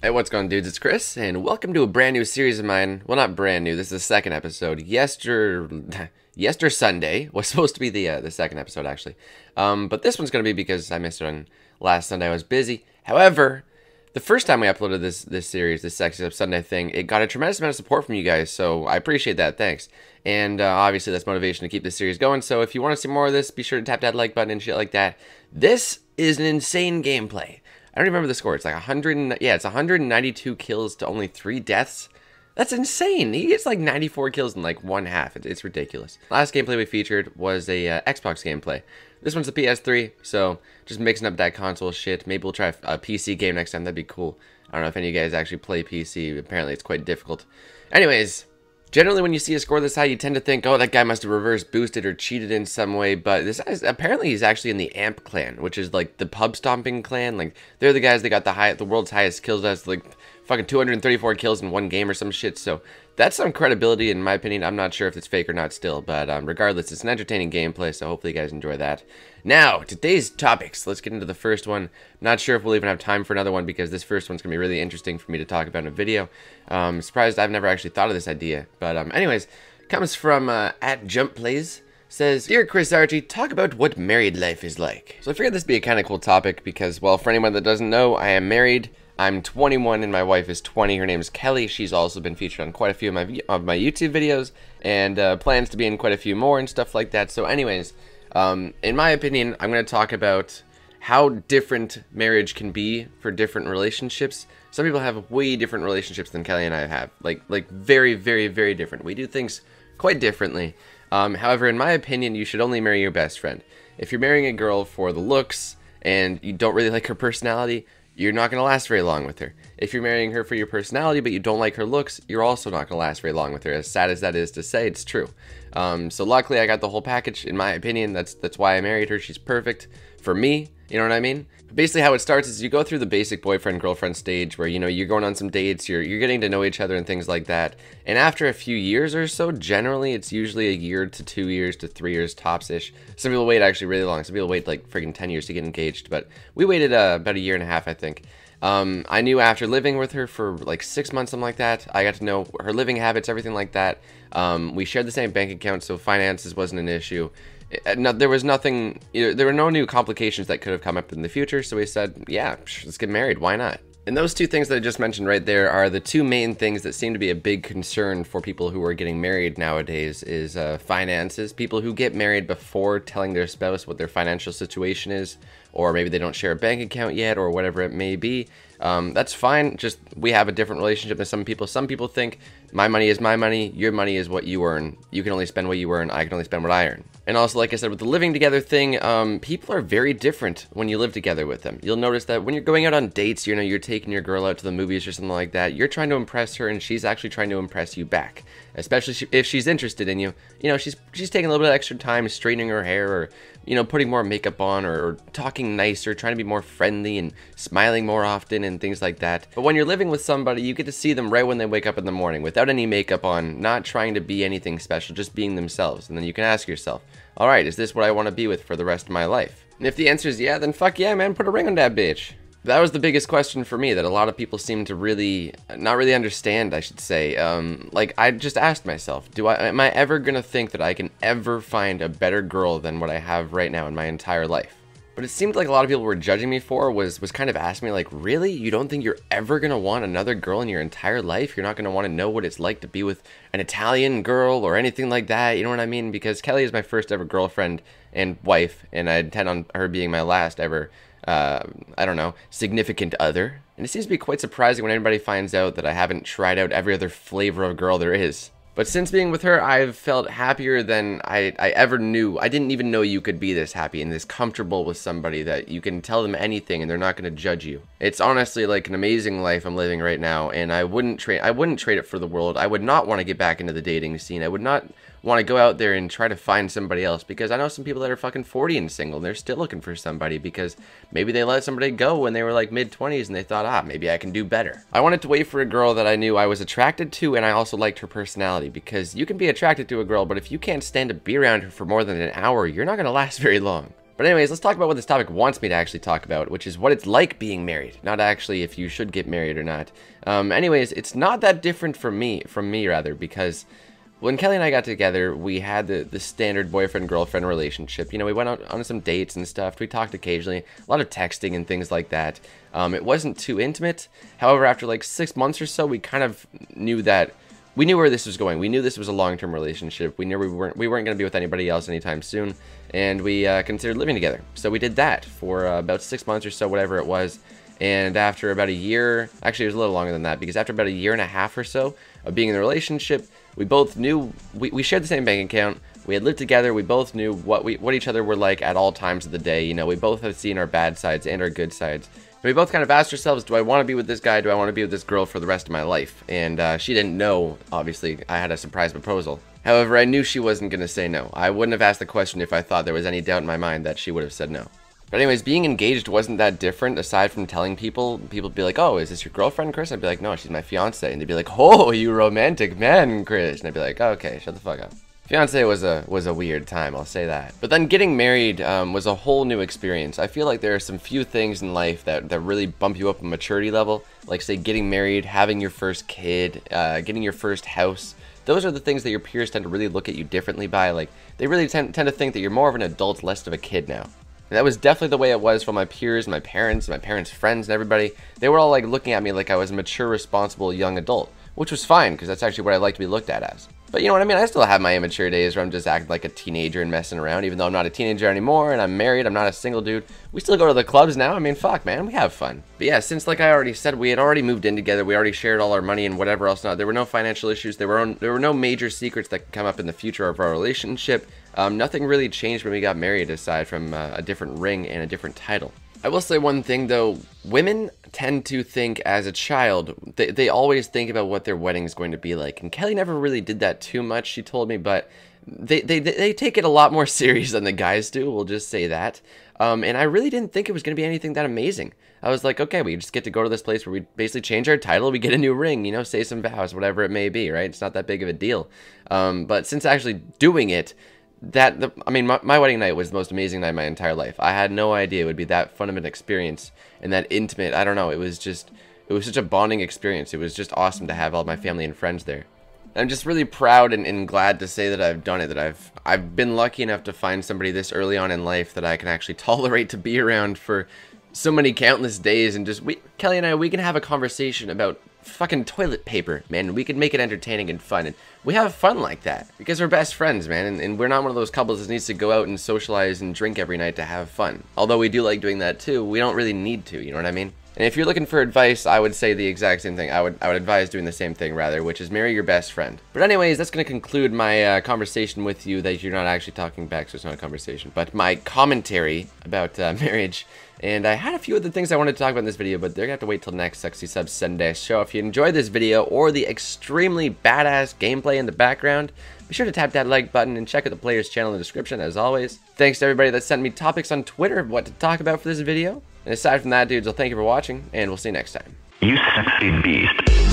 Hey, what's going on, dudes? It's Chris, and welcome to a brand new series of mine. Well, not brand new. This is the second episode. Yester Sunday was supposed to be the second episode, actually. But this one's going to be because I missed it on last Sunday. I was busy. However, the first time we uploaded this series, this Sexy Up Sunday thing, it got a tremendous amount of support from you guys, so I appreciate that. Thanks. And obviously, that's motivation to keep this series going. So if you want to see more of this, be sure to tap that like button and shit like that. This is an insane gameplay. I don't remember the score. It's like 100. Yeah, it's 192 kills to only 3 deaths. That's insane. He gets like 94 kills in like one half. It's ridiculous. Last gameplay we featured was a Xbox gameplay. This one's a PS3, so just mixing up that console shit. Maybe we'll try a PC game next time. That'd be cool. I don't know if any of you guys actually play PC. Apparently, it's quite difficult. Anyways. Generally, when you see a score this high, you tend to think, oh, that guy must have reverse boosted or cheated in some way, but this guy's, apparently he's actually in the AMP clan, which is like the pub stomping clan. Like, they're the guys that got the world's highest kills. That's like fucking 234 kills in one game or some shit, so that's some credibility in my opinion. I'm not sure if it's fake or not still, but regardless, it's an entertaining gameplay, so hopefully you guys enjoy that. Now, today's topics. Let's get into the first one. I'm not sure if we'll even have time for another one because this first one's going to be really interesting for me to talk about in a video. Surprised I've never actually thought of this idea. But anyways, comes from at Jump Plays. Says, Dear Chris Archie, talk about what married life is like. So I figured this would be a kind of cool topic because, well, for anyone that doesn't know, I am married. I'm 21 and my wife is 20. Her name is Kelly. She's also been featured on quite a few of my YouTube videos and plans to be in quite a few more and stuff like that. So anyways, in my opinion, I'm going to talk about how different marriage can be for different relationships. Some people have way different relationships than Kelly and I have. Like very, very, very different. We do things quite differently. However, in my opinion, you should only marry your best friend. If you're marrying a girl for the looks and you don't really like her personality, you're not going to last very long with her. If you're marrying her for your personality but you don't like her looks, you're also not going to last very long with her. As sad as that is to say, it's true. So luckily I got the whole package. In my opinion, that's why I married her. She's perfect for me. You know what I mean? But basically how it starts is you go through the basic boyfriend-girlfriend stage where, you know, you're going on some dates, you're getting to know each other and things like that. And after a few years or so, generally it's usually a year to 2 years to 3 years tops-ish. Some people wait actually really long. Some people wait like friggin' 10 years to get engaged. But we waited about a year and a half, I think. I knew after living with her for like 6 months, something like that, I got to know her living habits, everything like that. We shared the same bank account, so finances wasn't an issue. No, there was nothing, there were no new complications that could have come up in the future, so we said, yeah, let's get married, why not? And those two things that I just mentioned right there are the two main things that seem to be a big concern for people who are getting married nowadays is finances. People who get married before telling their spouse what their financial situation is, or maybe they don't share a bank account yet, or whatever it may be. That's fine, just we have a different relationship than some people. Some people think my money is my money, your money is what you earn. You can only spend what you earn, I can only spend what I earn. And also, like I said, with the living together thing, people are very different when you live together with them. You'll notice that when you're going out on dates, you know, you're taking your girl out to the movies or something like that, you're trying to impress her and she's actually trying to impress you back. Especially if she's interested in you. You know, she's taking a little bit of extra time straightening her hair or, you know, putting more makeup on or talking nicer, trying to be more friendly and smiling more often and things like that. But when you're living with somebody, you get to see them right when they wake up in the morning without any makeup on, not trying to be anything special, just being themselves. And then you can ask yourself, alright, is this what I want to be with for the rest of my life? And if the answer is yeah, then fuck yeah, man, put a ring on that bitch. That was the biggest question for me that a lot of people seem to not really understand, I should say. Like, I just asked myself, am I ever gonna think that I can ever find a better girl than what I have right now in my entire life? What it seemed like a lot of people were judging me for was kind of asking me like, really? You don't think you're ever gonna want another girl in your entire life? You're not gonna want to know what it's like to be with an Italian girl or anything like that? You know what I mean? Because Kelly is my first ever girlfriend and wife, and I intend on her being my last ever I don't know, significant other. And it seems to be quite surprising when anybody finds out that I haven't tried out every other flavor of girl there is. But since being with her, I've felt happier than I ever knew. I didn't even know you could be this happy and this comfortable with somebody that you can tell them anything and they're not going to judge you. It's honestly like an amazing life I'm living right now, and I wouldn't trade it for the world. I would not want to get back into the dating scene. I would not want to go out there and try to find somebody else, because I know some people that are fucking 40 and single and they're still looking for somebody because maybe they let somebody go when they were like mid-20s and they thought, maybe I can do better. I wanted to wait for a girl that I knew I was attracted to, and I also liked her personality, because you can be attracted to a girl, but if you can't stand to be around her for more than an hour, you're not going to last very long. But anyways, let's talk about what this topic wants me to actually talk about, which is what it's like being married, not actually if you should get married or not. Anyways, it's not that different from me rather, because when Kelly and I got together, we had the standard boyfriend-girlfriend relationship. You know, we went out on some dates and stuff. We talked occasionally, a lot of texting and things like that. It wasn't too intimate. However, after like 6 months or so, we kind of knew that we knew where this was going. We knew this was a long-term relationship. We knew we weren't going to be with anybody else anytime soon, and we considered living together. So we did that for about 6 months or so, whatever it was. And after about a year, actually it was a little longer than that, because after about a year and a half or so of being in the relationship, we both knew we shared the same bank account. We had lived together. We both knew what each other were like at all times of the day. You know, we both have seen our bad sides and our good sides. We both kind of asked ourselves, do I want to be with this guy? Do I want to be with this girl for the rest of my life? And she didn't know, obviously. I had a surprise proposal. However, I knew she wasn't going to say no. I wouldn't have asked the question if I thought there was any doubt in my mind that she would have said no. But anyways, being engaged wasn't that different, aside from telling people. People would be like, oh, is this your girlfriend, Chris? I'd be like, no, she's my fiance. And they'd be like, oh, you romantic man, Chris. And I'd be like, oh, okay, shut the fuck up. Fiance was a weird time, I'll say that. But then getting married was a whole new experience. I feel like there are some few things in life that really bump you up a maturity level. Like, say, getting married, having your first kid, getting your first house. Those are the things that your peers tend to really look at you differently by. Like, they really tend to think that you're more of an adult, less of a kid now. And that was definitely the way it was for my peers, my parents' friends, and everybody. They were all like looking at me like I was a mature, responsible young adult, which was fine, because that's actually what I like to be looked at as. But you know what I mean? I still have my immature days where I'm just acting like a teenager and messing around, even though I'm not a teenager anymore and I'm married. I'm not a single dude. We still go to the clubs now. I mean, fuck, man, we have fun. But yeah, since like I already said, we had already moved in together. We already shared all our money and whatever else not. There were no financial issues. There were no major secrets that could come up in the future of our relationship. Nothing really changed when we got married, aside from a different ring and a different title. I will say one thing though, women tend to think as a child, they always think about what their wedding is going to be like, and Kelly never really did that too much, she told me, but they take it a lot more serious than the guys do, we'll just say that. And I really didn't think it was going to be anything that amazing. I was like, okay, we just get to go to this place where we basically change our title, we get a new ring, you know, say some vows, whatever it may be, right? It's not that big of a deal. But since actually doing it, my wedding night was the most amazing night of my entire life. I had no idea it would be that fun of an experience and that intimate. I don't know. It was such a bonding experience. It was just awesome to have all my family and friends there. I'm just really proud and glad to say that I've done it, that I've been lucky enough to find somebody this early on in life that I can actually tolerate to be around for so many countless days, and just Kelly and I, we can have a conversation about fucking toilet paper, man. We can make it entertaining and fun, and we have fun like that because we're best friends, man, and we're not one of those couples that needs to go out and socialize and drink every night to have fun. Although we do like doing that too, we don't really need to, you know what I mean? And if you're looking for advice, I would say the exact same thing. I would advise doing the same thing, rather, which is marry your best friend. But anyways, that's going to conclude my conversation with you that you're not actually talking back, so it's not a conversation, but my commentary about marriage. And I had a few other things I wanted to talk about in this video, but they're going to have to wait till next Sexy Sub Sunday. So if you enjoyed this video or the extremely badass gameplay in the background, be sure to tap that like button and check out the player's channel in the description, as always. Thanks to everybody that sent me topics on Twitter of what to talk about for this video. And aside from that, dudes, I'll thank you for watching, and we'll see you next time. You sexy beast.